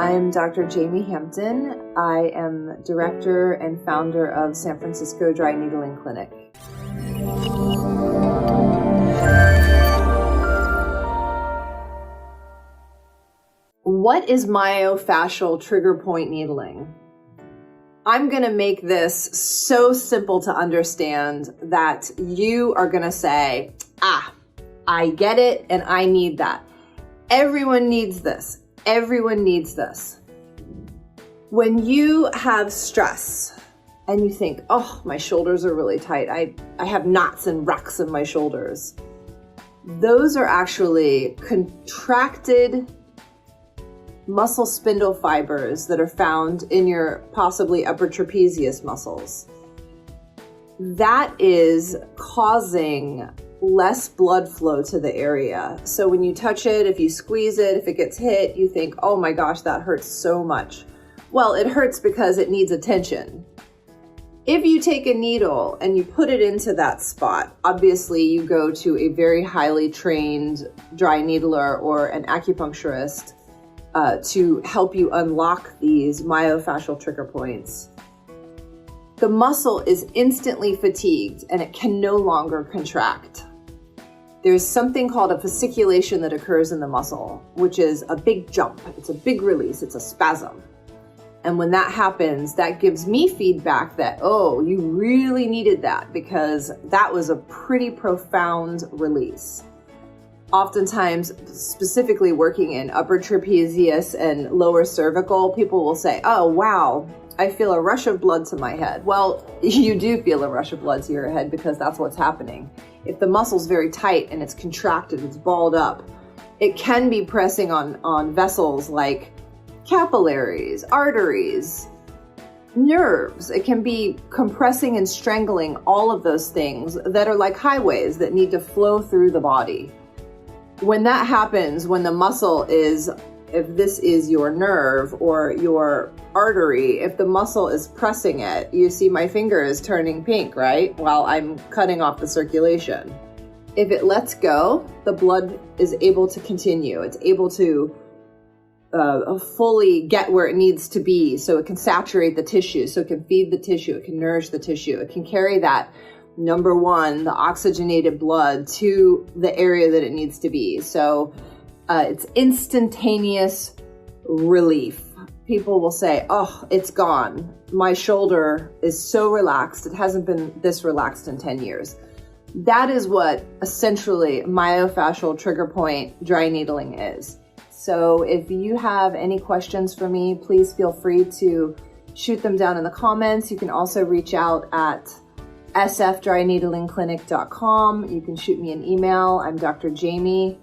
I'm Dr. Jamie Hampton. I am director and founder of San Francisco Dry Needling Clinic. What is myofascial trigger point needling? I'm going to make this so simple to understand that you are going to say, I get it and I need that. Everyone needs this. Everyone needs this. When you have stress and you think, oh, my shoulders are really tight. I have knots and rucks in my shoulders. Those are actually contracted muscle spindle fibers that are found in your possibly upper trapezius muscles. That is causing less blood flow to the area. So when you touch it, if you squeeze it, if it gets hit, you think, oh my gosh, that hurts so much. Well, it hurts because it needs attention. If you take a needle and you put it into that spot, obviously you go to a very highly trained dry needler or an acupuncturist to help you unlock these myofascial trigger points. The muscle is instantly fatigued and it can no longer contract. There's something called a fasciculation that occurs in the muscle, which is a big jump. It's a big release. It's a spasm. And when that happens, that gives me feedback that, oh, you really needed that because that was a pretty profound release. Oftentimes, specifically working in upper trapezius and lower cervical, people will say, oh, wow, I feel a rush of blood to my head. Well, you do feel a rush of blood to your head because that's what's happening. If the muscle's very tight and it's contracted, it's balled up, it can be pressing on vessels like capillaries, arteries, nerves. It can be compressing and strangling all of those things that are like highways that need to flow through the body. When that happens, when the muscle is, if this is your nerve or your artery, if the muscle is pressing it, you see my finger is turning pink, right? While I'm cutting off the circulation. If it lets go, the blood is able to continue. It's able to fully get where it needs to be so it can saturate the tissue, so it can feed the tissue, it can nourish the tissue, it can carry that number one, the oxygenated blood to the area that it needs to be. So it's instantaneous relief. People will say, oh, it's gone. My shoulder is so relaxed. It hasn't been this relaxed in 10 years. That is what essentially myofascial trigger point dry needling is. So if you have any questions for me, please feel free to shoot them down in the comments. You can also reach out at sfdryneedlingclinic.com. You can shoot me an email. I'm Dr. Jamie